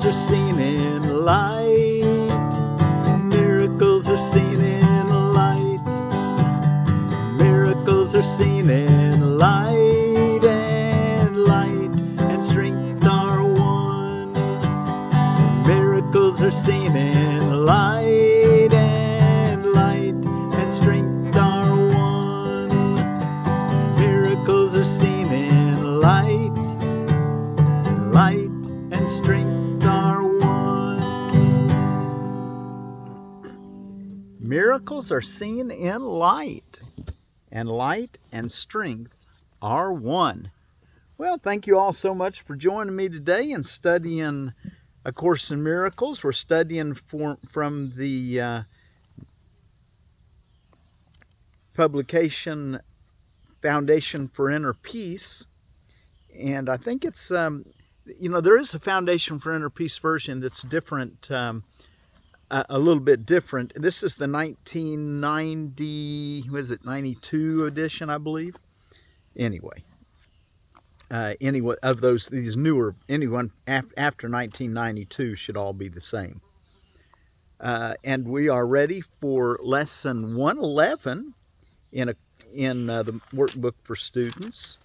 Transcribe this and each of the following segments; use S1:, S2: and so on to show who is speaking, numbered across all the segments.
S1: Miracles are seen in light. Miracles are seen in light. Miracles are seen in light, and light and strength are one. Miracles are seen in light, and light and strength are one. Miracles are seen in light, and light and strength are one. Miracles are seen in light, and light and strength are one. Well, thank you all so much for joining me today and studying A Course in Miracles. We're studying from the publication Foundation for Inner Peace. And I think it's, there is a Foundation for Inner Peace version that's different, a little bit different. This is the 92 edition, I believe. Anyway, of these newer, anyone after 1992 should all be the same. And we are ready for lesson 111 in the workbook for students.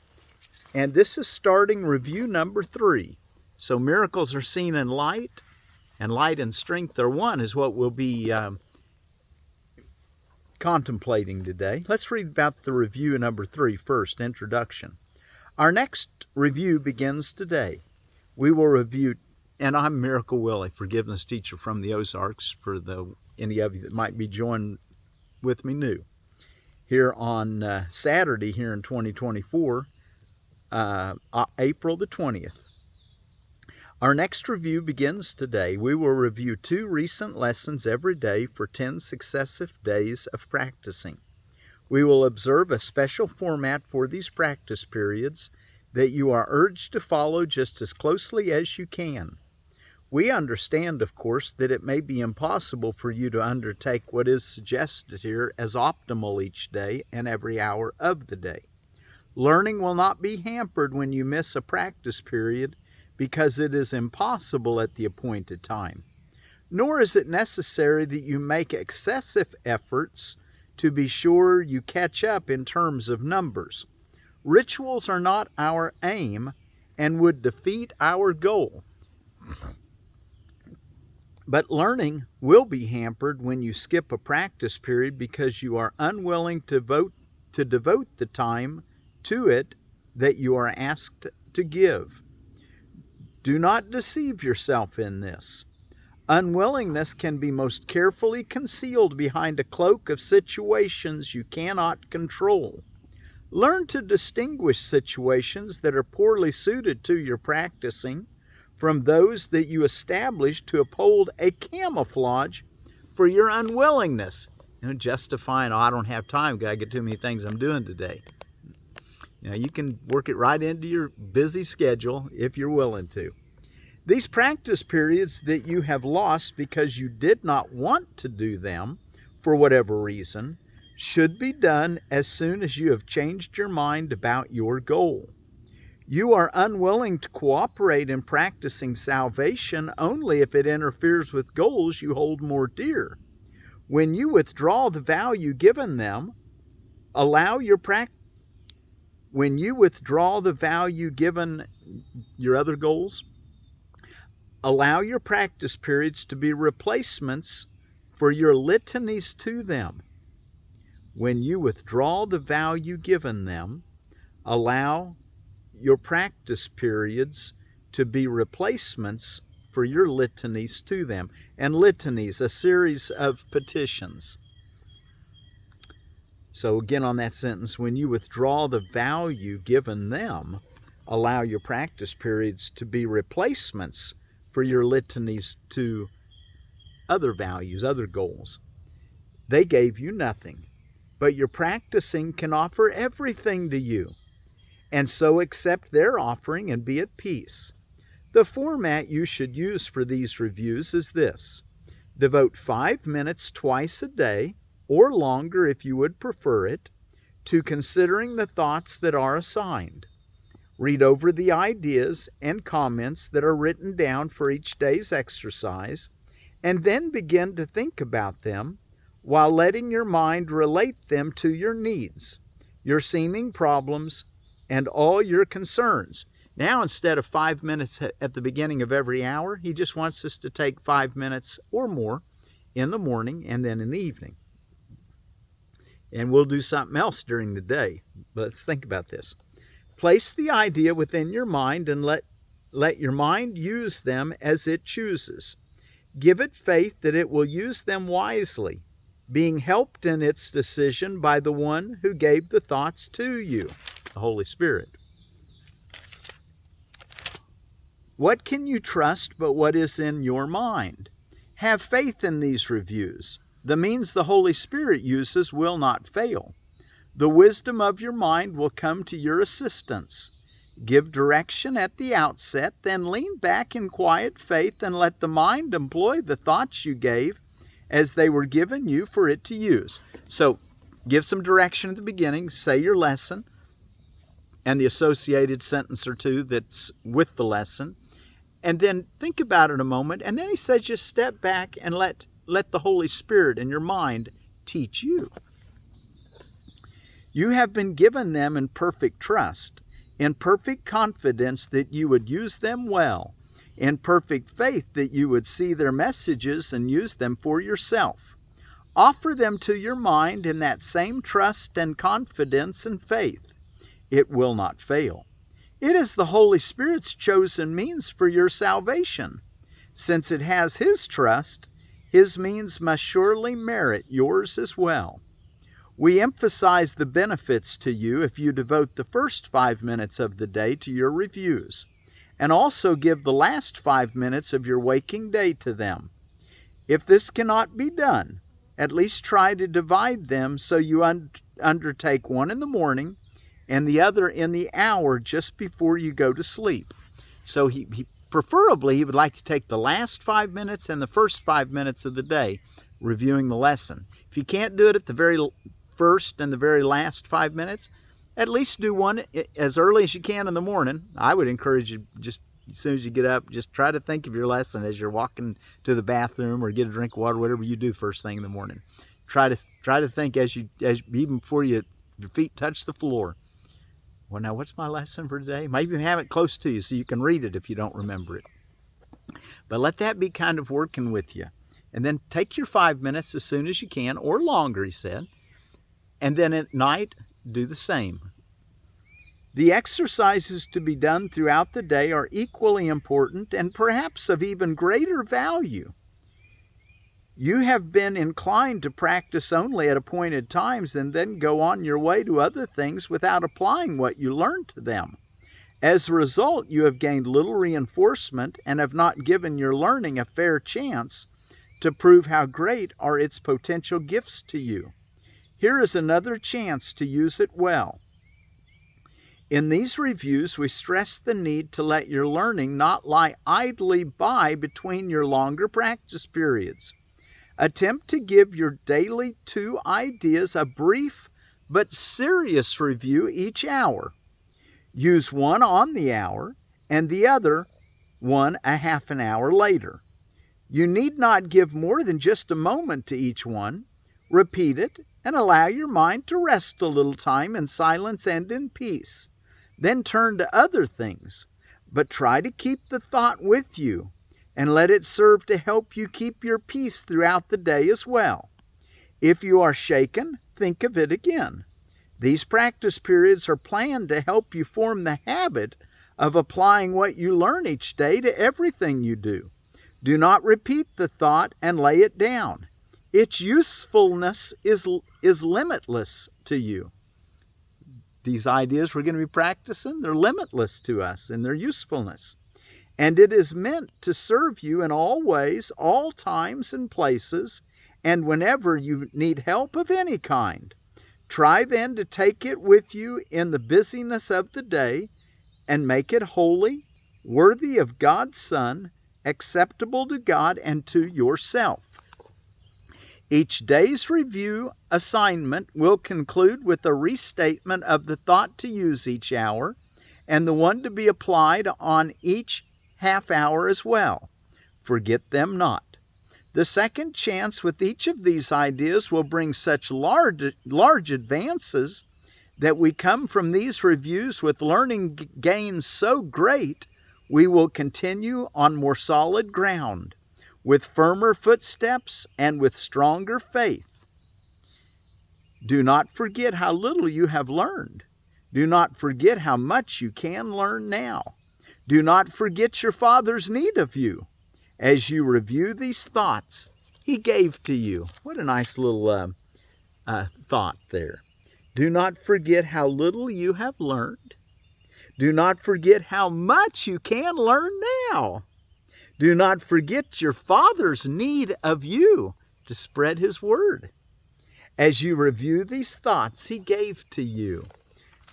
S1: And this is starting review number 3. So miracles are seen in light, and light and strength are one is what we'll be contemplating today. Let's read about the review number 3 first, Introduction. Our next review begins today. We will review, and I'm Miracle Willie, forgiveness teacher from the Ozarks, for any of you that might be joining with me new. Here on Saturday here in 2024, April the 20th. Our next review begins today. We will review 2 recent lessons every day for 10 successive days of practicing. We will observe a special format for these practice periods that you are urged to follow just as closely as you can. We understand, of course, that it may be impossible for you to undertake what is suggested here as optimal each day and every hour of the day. Learning will not be hampered when you miss a practice period because it is impossible at the appointed time. Nor is it necessary that you make excessive efforts to be sure you catch up in terms of numbers. Rituals are not our aim and would defeat our goal. But learning will be hampered when you skip a practice period because you are unwilling to devote the time to it that you are asked to give. Do not deceive yourself in this. Unwillingness can be most carefully concealed behind a cloak of situations you cannot control. Learn to distinguish situations that are poorly suited to your practicing from those that you establish to uphold a camouflage for your unwillingness. Justifying, I don't have time, I got too many things I'm doing today. You can work it right into your busy schedule if you're willing to. These practice periods that you have lost because you did not want to do them for whatever reason should be done as soon as you have changed your mind about your goal. You are unwilling to cooperate in practicing salvation only if it interferes with goals you hold more dear. When you withdraw the value given them, allow your When you withdraw the value given your other goals, allow your practice periods to be replacements for your litanies to them. When you withdraw the value given them, allow your practice periods to be replacements for your litanies to them. And litanies, a series of petitions. So again on that sentence, when you withdraw the value given them, allow your practice periods to be replacements for your litanies to other values, other goals. They gave you nothing, but your practicing can offer everything to you. And so accept their offering and be at peace. The format you should use for these reviews is this. Devote 5 minutes twice a day, or longer if you would prefer it, to considering the thoughts that are assigned. Read over the ideas and comments that are written down for each day's exercise, and then begin to think about them while letting your mind relate them to your needs, your seeming problems, and all your concerns. Now, instead of 5 minutes at the beginning of every hour, he just wants us to take 5 minutes or more in the morning and then in the evening. And we'll do something else during the day. Let's think about this. Place the idea within your mind and let your mind use them as it chooses. Give it faith that it will use them wisely, being helped in its decision by the one who gave the thoughts to you, the Holy Spirit. What can you trust but what is in your mind? Have faith in these reviews. The means the Holy Spirit uses will not fail. The wisdom of your mind will come to your assistance. Give direction at the outset, then lean back in quiet faith and let the mind employ the thoughts you gave as they were given you for it to use. So, give some direction at the beginning, say your lesson, and the associated sentence or two that's with the lesson, and then think about it a moment, and then he says just step back and let the Holy Spirit in your mind teach you. You have been given them in perfect trust, in perfect confidence that you would use them well, in perfect faith that you would see their messages and use them for yourself. Offer them to your mind in that same trust and confidence and faith. It will not fail. It is the Holy Spirit's chosen means for your salvation. Since it has His trust, His means must surely merit yours as well. We emphasize the benefits to you if you devote the first 5 minutes of the day to your reviews, and also give the last 5 minutes of your waking day to them. If this cannot be done, at least try to divide them so you undertake one in the morning and the other in the hour just before you go to sleep. So preferably he would like to take the last 5 minutes and the first 5 minutes of the day reviewing the lesson. If you can't do it at the very first and the very last 5 minutes, at least do one as early as you can in the morning. I would encourage you, just as soon as you get up, just try to think of your lesson as you're walking to the bathroom or get a drink of water, whatever you do first thing in the morning. Try to think as even before your feet touch the floor. Well, now what's my lesson for today? Maybe have it close to you so you can read it if you don't remember it. But let that be kind of working with you. And then take your 5 minutes as soon as you can, or longer, he said. And then at night, do the same. The exercises to be done throughout the day are equally important and perhaps of even greater value. You have been inclined to practice only at appointed times and then go on your way to other things without applying what you learned to them. As a result, you have gained little reinforcement and have not given your learning a fair chance to prove how great are its potential gifts to you. Here is another chance to use it well. In these reviews, we stress the need to let your learning not lie idly by between your longer practice periods. Attempt to give your daily 2 ideas a brief but serious review each hour. Use one on the hour and the other one a half an hour later. You need not give more than just a moment to each one. Repeat it and allow your mind to rest a little time in silence and in peace. Then turn to other things, but try to keep the thought with you and let it serve to help you keep your peace throughout the day as well. If you are shaken, think of it again. These practice periods are planned to help you form the habit of applying what you learn each day to everything you do. Do not repeat the thought and lay it down. Its usefulness is limitless to you. These ideas we're going to be practicing, they're limitless to us in their usefulness. And it is meant to serve you in all ways, all times and places, and whenever you need help of any kind. Try then to take it with you in the busyness of the day and make it holy, worthy of God's Son, acceptable to God and to yourself. Each day's review assignment will conclude with a restatement of the thought to use each hour and the one to be applied on each half hour as well. Forget them not. The second chance with each of these ideas will bring such large advances that we come from these reviews with learning gains so great, we will continue on more solid ground, with firmer footsteps and with stronger faith. Do not forget how little you have learned. Do not forget how much you can learn now. Do not forget your Father's need of you. As you review these thoughts He gave to you. What a nice little thought there. Do not forget how little you have learned. Do not forget how much you can learn now. Do not forget your Father's need of you to spread His word. As you review these thoughts He gave to you.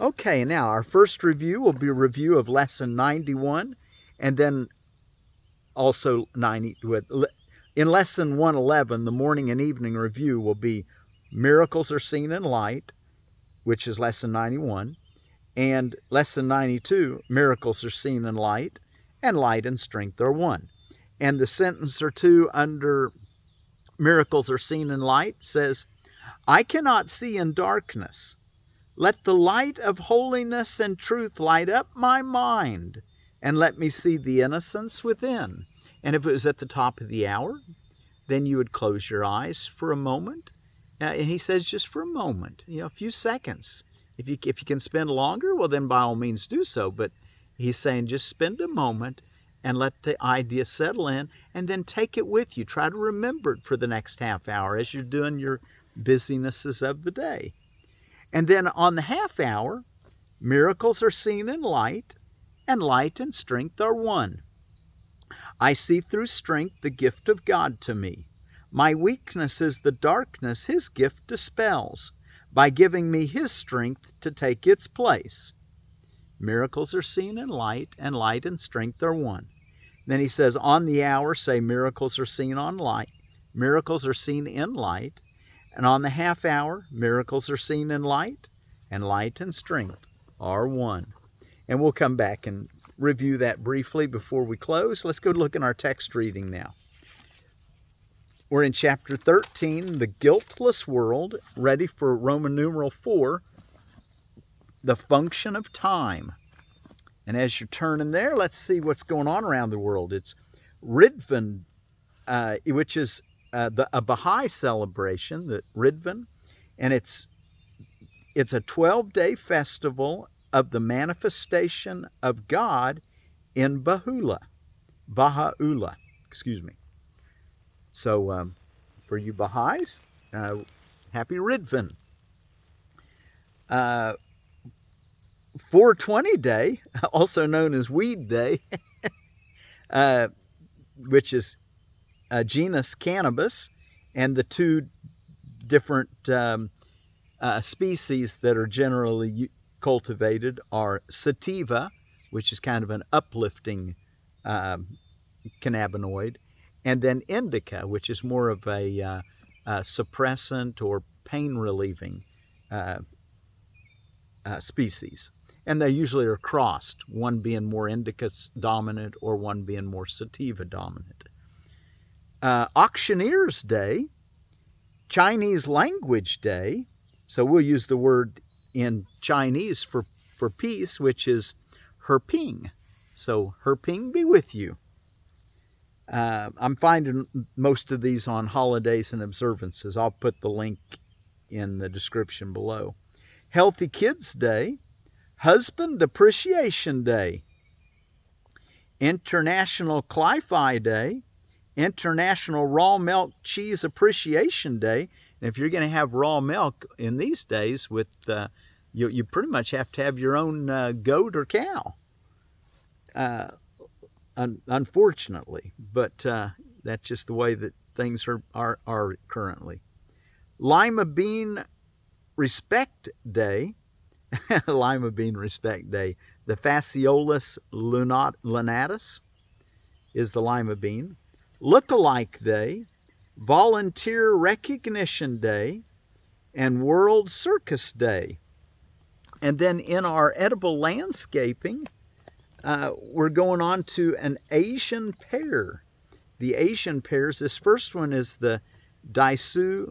S1: Okay, now our first review will be a review of Lesson 91, and then also 90. In Lesson 111, the morning and evening review will be Miracles Are Seen in Light, which is Lesson 91, and Lesson 92, Miracles Are Seen in Light, and Light and Strength are one. And the sentence or two under Miracles Are Seen in Light says, I cannot see in darkness. Let the light of holiness and truth light up my mind, and let me see the innocence within. And if it was at the top of the hour, then you would close your eyes for a moment. And he says just for a moment, a few seconds. If you can spend longer, well, then by all means do so. But he's saying just spend a moment and let the idea settle in, and then take it with you. Try to remember it for the next half hour as you're doing your businesses of the day. And then on the half hour, miracles are seen in light, and light and strength are one. I see through strength the gift of God to me. My weakness is the darkness His gift dispels, by giving me His strength to take its place. Miracles are seen in light, and light and strength are one. Then he says, on the hour, say miracles are seen on light. Miracles are seen in light. And on the half hour, miracles are seen in light, and light and strength are one. And we'll come back and review that briefly before we close. Let's go look in our text reading now. We're in chapter 13, the guiltless world, ready for Roman numeral 4, the function of time. And as you're turning there, let's see what's going on around the world. It's Ridvan, which is a Baha'i celebration, the Ridvan, and it's a 12-day festival of the manifestation of God in Baha'u'llah. So for you Baha'is, happy Ridvan. 420 Day, also known as Weed Day, which is genus cannabis, and the two different species that are generally cultivated are sativa, which is kind of an uplifting cannabinoid, and then indica, which is more of a suppressant or pain-relieving species. And they usually are crossed, one being more indica dominant or one being more sativa dominant. Auctioneer's Day, Chinese Language Day, so we'll use the word in Chinese for peace, which is Hépíng. So Hépíng be with you. I'm finding most of these on holidays and observances. I'll put the link in the description below. Healthy Kids Day, Husband Appreciation Day, International Cli-Fi Day, International Raw Milk Cheese Appreciation Day. And if you're going to have raw milk in these days, with you pretty much have to have your own goat or cow, unfortunately. But that's just the way that things are currently. Lima Bean Respect Day, Lima Bean Respect Day. The Phaseolus lunatus is the lima bean. Look-alike Day, Volunteer Recognition Day, and World Circus Day. And then in our edible landscaping, we're going on to an Asian pear. The Asian pears, this first one is the Daisui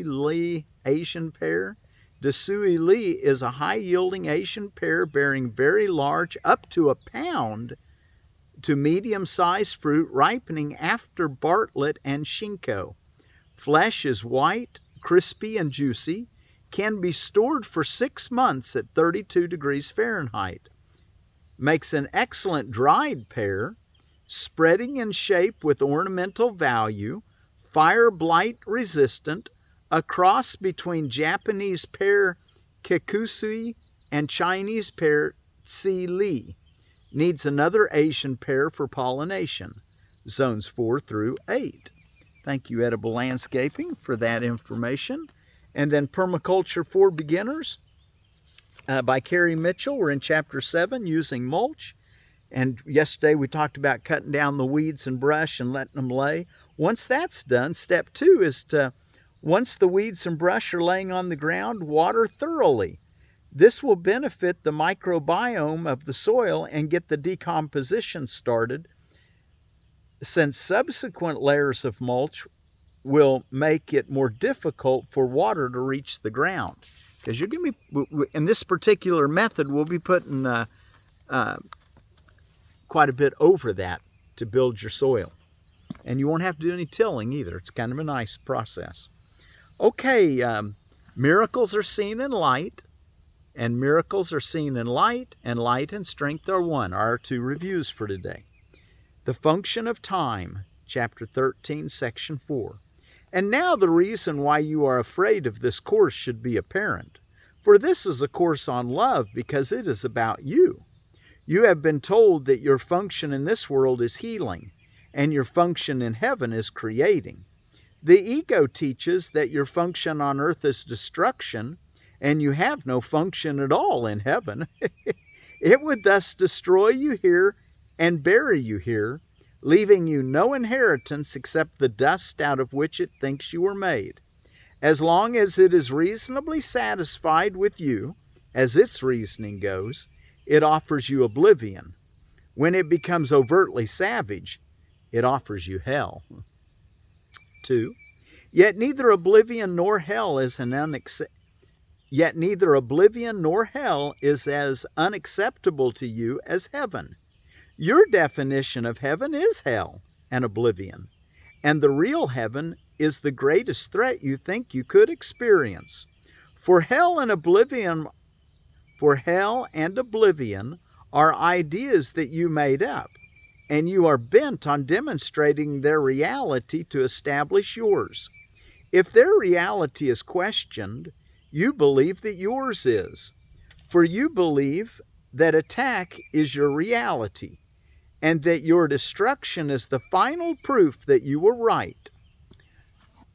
S1: Li Asian pear. Daisui Li is a high-yielding Asian pear bearing very large, up to a pound, to medium-sized fruit, ripening after Bartlett and Shinko. Flesh is white, crispy, and juicy. Can be stored for 6 months at 32 degrees Fahrenheit. Makes an excellent dried pear, spreading in shape with ornamental value, fire blight resistant, a cross between Japanese pear Kekusui and Chinese pear Tsi Li. Needs another Asian pear for pollination. Zones 4 through 8. Thank you, Edible Landscaping, for that information. And then Permaculture for Beginners by Carrie Mitchell. We're in Chapter 7, Using Mulch. And yesterday we talked about cutting down the weeds and brush and letting them lay. Once that's done, step 2 is to, once the weeds and brush are laying on the ground, water thoroughly. This will benefit the microbiome of the soil and get the decomposition started, since subsequent layers of mulch will make it more difficult for water to reach the ground. Because you're going to be, in this particular method, we'll be putting quite a bit over that to build your soil. And you won't have to do any tilling either. It's kind of a nice process. Okay, miracles are seen in light, and miracles are seen in light, and light and strength are one, are our 2 reviews for today. The function of time, Chapter 13, Section 4. And now the reason why you are afraid of this course should be apparent. For this is a course on love, because it is about you. You have been told that your function in this world is healing, and your function in heaven is creating. The ego teaches that your function on earth is destruction, and you have no function at all in heaven. It would thus destroy you here and bury you here, leaving you no inheritance except the dust out of which it thinks you were made. As long as it is reasonably satisfied with you, as its reasoning goes, it offers you oblivion. When it becomes overtly savage, it offers you hell. 2. Yet neither oblivion nor hell is as unacceptable to you as heaven. Your definition of heaven is hell and oblivion, and the real heaven is the greatest threat you think you could experience. For hell and oblivion are ideas that you made up, and you are bent on demonstrating their reality to establish yours. If their reality is questioned, you believe that yours is, for you believe that attack is your reality, and that your destruction is the final proof that you were right.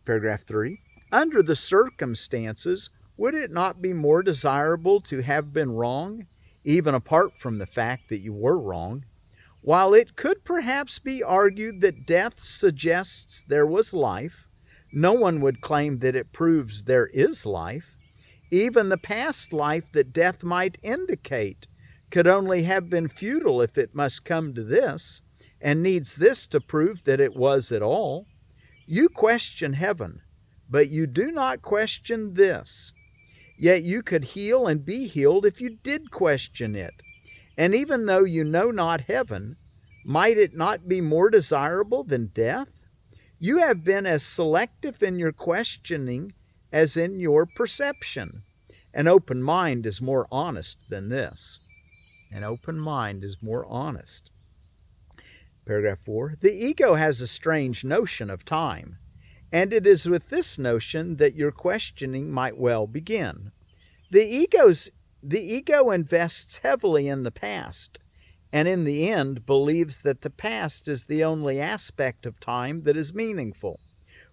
S1: Paragraph 3. Under the circumstances, would it not be more desirable to have been wrong, even apart from the fact that you were wrong? While it could perhaps be argued that death suggests there was life, no one would claim that it proves there is life. Even the past life that death might indicate could only have been futile if it must come to this, and needs this to prove that it was at all. You question heaven, but you do not question this. Yet you could heal and be healed if you did question it. And even though you know not heaven, might it not be more desirable than death? You have been as selective in your questioning as in your perception. An open mind is more honest than this. An open mind is more honest. Paragraph 4. The ego has a strange notion of time, and it is with this notion that your questioning might well begin. The ego invests heavily in the past, and in the end believes that the past is the only aspect of time that is meaningful.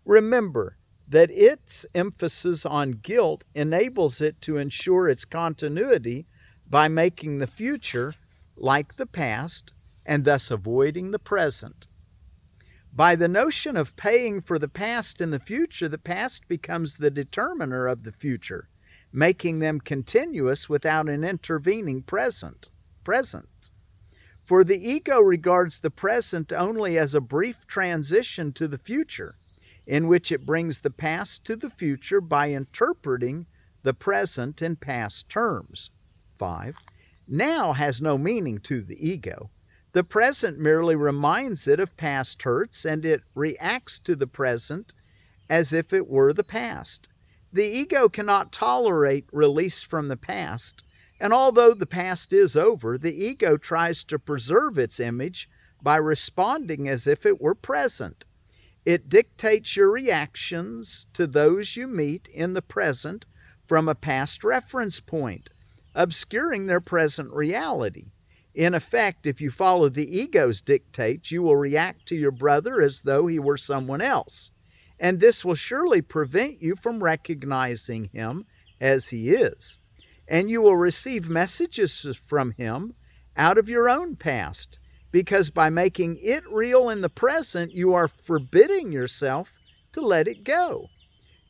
S1: Remember that its emphasis on guilt enables it to ensure its continuity by making the future like the past and thus avoiding the present. By the notion of paying for the past in the future, the past becomes the determiner of the future. making them continuous without an intervening present. For the ego regards the present only as a brief transition to the future, in which it brings the past to the future by interpreting the present in past terms. 5. Now has no meaning to the ego. The present merely reminds it of past hurts, and it reacts to the present as if it were the past. The ego cannot tolerate release from the past, and although the past is over, the ego tries to preserve its image by responding as if it were present. It dictates your reactions to those you meet in the present from a past reference point, obscuring their present reality. In effect, if you follow the ego's dictates, you will react to your brother as though he were someone else, and this will surely prevent you from recognizing him as he is. And you will receive messages from him out of your own past, because by making it real in the present, you are forbidding yourself to let it go.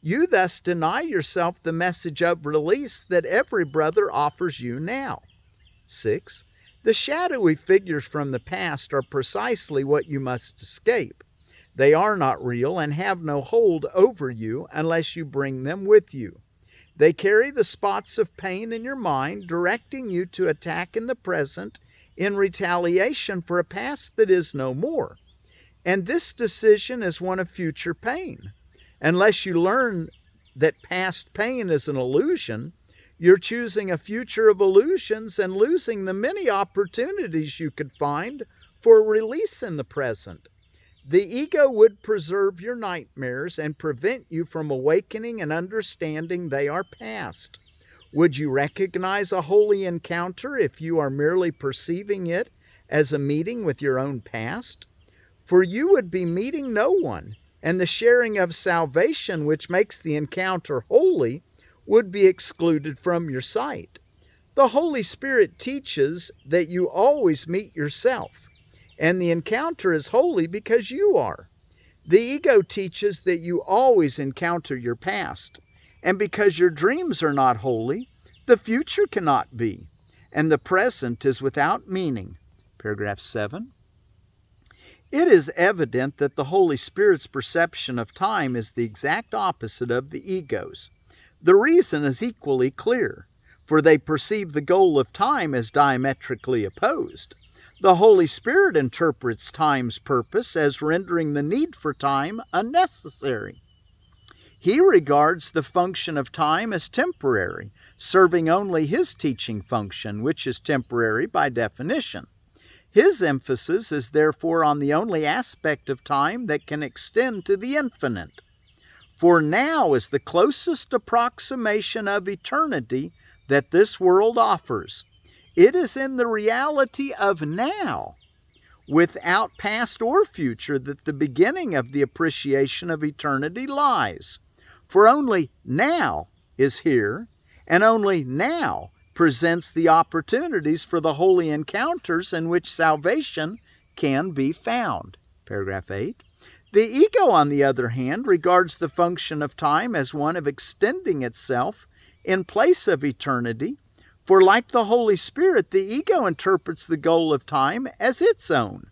S1: You thus deny yourself the message of release that every brother offers you now. 6. The shadowy figures from the past are precisely what you must escape. They are not real and have no hold over you unless you bring them with you. They carry the spots of pain in your mind, directing you to attack in the present in retaliation for a past that is no more. And this decision is one of future pain. Unless you learn that past pain is an illusion, you're choosing a future of illusions and losing the many opportunities you could find for release in the present. The ego would preserve your nightmares and prevent you from awakening and understanding they are past. Would you recognize a holy encounter if you are merely perceiving it as a meeting with your own past? For you would be meeting no one, and the sharing of salvation, which makes the encounter holy, would be excluded from your sight. The Holy Spirit teaches that you always meet yourself, and the encounter is holy because you are. The ego teaches that you always encounter your past, and because your dreams are not holy, the future cannot be, and the present is without meaning. Paragraph 7. It is evident that the Holy Spirit's perception of time is the exact opposite of the ego's. The reason is equally clear, for they perceive the goal of time as diametrically opposed. The Holy Spirit interprets time's purpose as rendering the need for time unnecessary. He regards the function of time as temporary, serving only his teaching function, which is temporary by definition. His emphasis is therefore on the only aspect of time that can extend to the infinite. For now is the closest approximation of eternity that this world offers. It is in the reality of now, without past or future, that the beginning of the appreciation of eternity lies. For only now is here, and only now presents the opportunities for the holy encounters in which salvation can be found. Paragraph 8. The ego, on the other hand, regards the function of time as one of extending itself in place of eternity, for like the Holy Spirit, the ego interprets the goal of time as its own.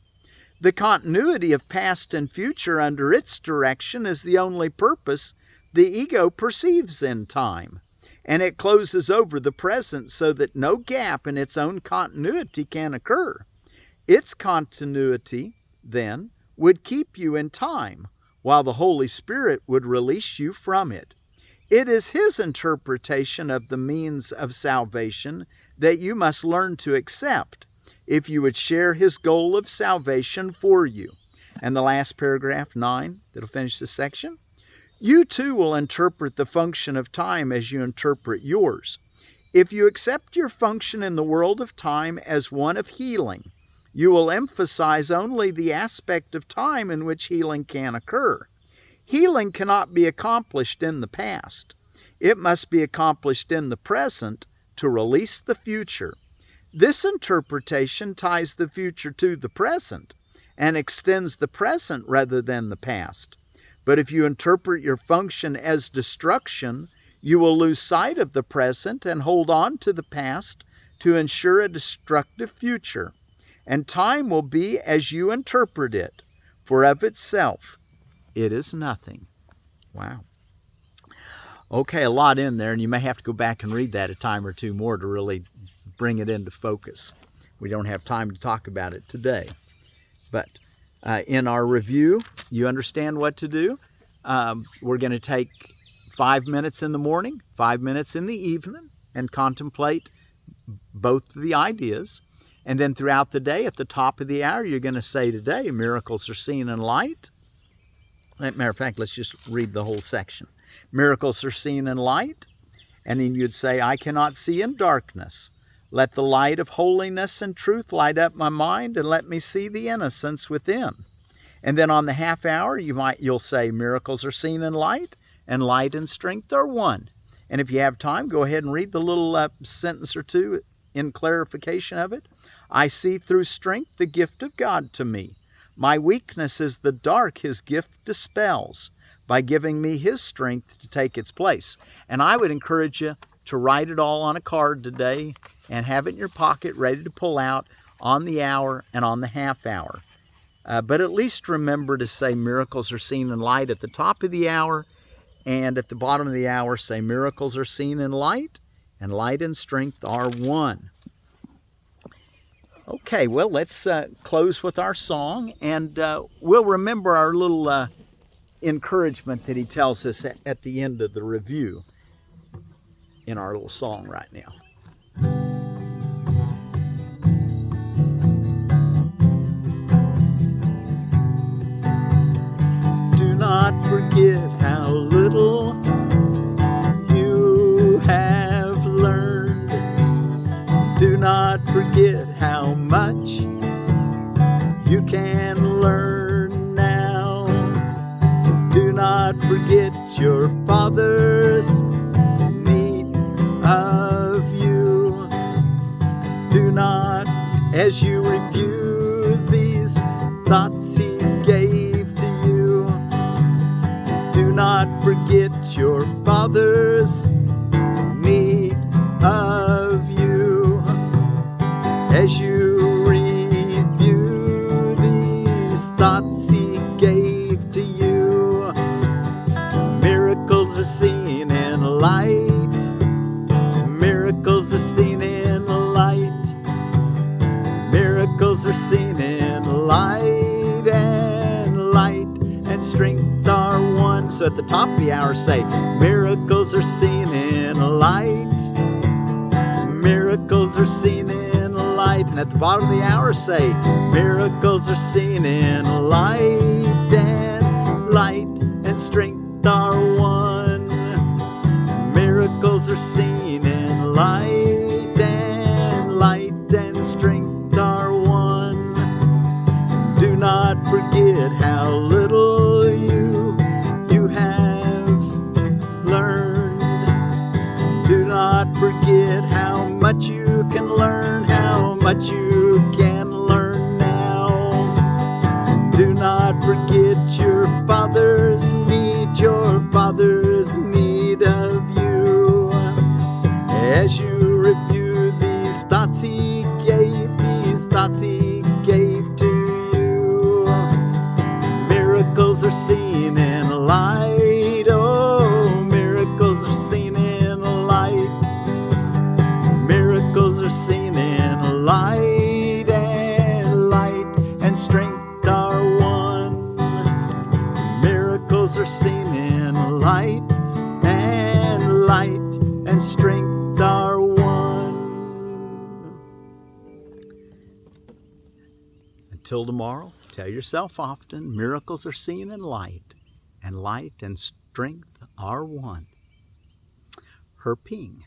S1: The continuity of past and future under its direction is the only purpose the ego perceives in time, and it closes over the present so that no gap in its own continuity can occur. Its continuity, then, would keep you in time, while the Holy Spirit would release you from it. It is his interpretation of the means of salvation that you must learn to accept, if you would share his goal of salvation for you. And the last paragraph, 9, that'll finish this section. You too will interpret the function of time as you interpret yours. If you accept your function in the world of time as one of healing, you will emphasize only the aspect of time in which healing can occur. Healing cannot be accomplished in the past. It must be accomplished in the present to release the future. This interpretation ties the future to the present and extends the present rather than the past. But if you interpret your function as destruction, You will lose sight of the present and hold on to the past to ensure a destructive future. And time will be as you interpret it, for of itself it is nothing. Wow. Okay, a lot in there, and you may have to go back and read that a time or two more to really bring it into focus. We don't have time to talk about it today. But in our review, you understand what to do. We're going to take 5 minutes in the morning, 5 minutes in the evening, and contemplate both the ideas. And then throughout the day, at the top of the hour, you're going to say today, miracles are seen in light. As a matter of fact, let's just read the whole section. Miracles are seen in light. And then you'd say, I cannot see in darkness. Let the light of holiness and truth light up my mind, and let me see the innocence within. And then on the half hour, you'll say, miracles are seen in light, and light and strength are one. And if you have time, go ahead and read the little sentence or two in clarification of it. I see through strength the gift of God to me. My weakness is the dark His gift dispels by giving me His strength to take its place. And I would encourage you to write it all on a card today and have it in your pocket ready to pull out on the hour and on the half hour. But at least remember to say miracles are seen in light at the top of the hour, and at the bottom of the hour say miracles are seen in light, and light and strength are one. Okay, well, let's close with our song, and we'll remember our little encouragement that he tells us at the end of the review in our little song right now. Do not forget how little you have learned. Do not forget how much you can learn now. Do not forget your Father's need of you. Do not, as you review these thoughts He gave to you, do not forget your Father's need of you. As you review these thoughts He gave to you, miracles are seen in light. Miracles are seen in light. Miracles are seen in light, and light and strength are one. So at the top of the hour say, miracles are seen in light. Miracles are seen in light. And at the bottom of the hour say, miracles are seen in light, and light and strength are one. Miracles are seen in light, and light and strength are one. Do not forget how little you have learned. Do not forget how much you can learn, how much you can learn now. Do not forget your Father's need, your Father's need of you. As you review these thoughts He gave, these thoughts He gave to you, miracles are seen in light. Oh, miracles are seen in light. Miracles are seen in light, and light and strength are one. Miracles are seen in light, and light and strength are one. Until tomorrow, tell yourself often, miracles are seen in light, and light and strength are one. Hépíng.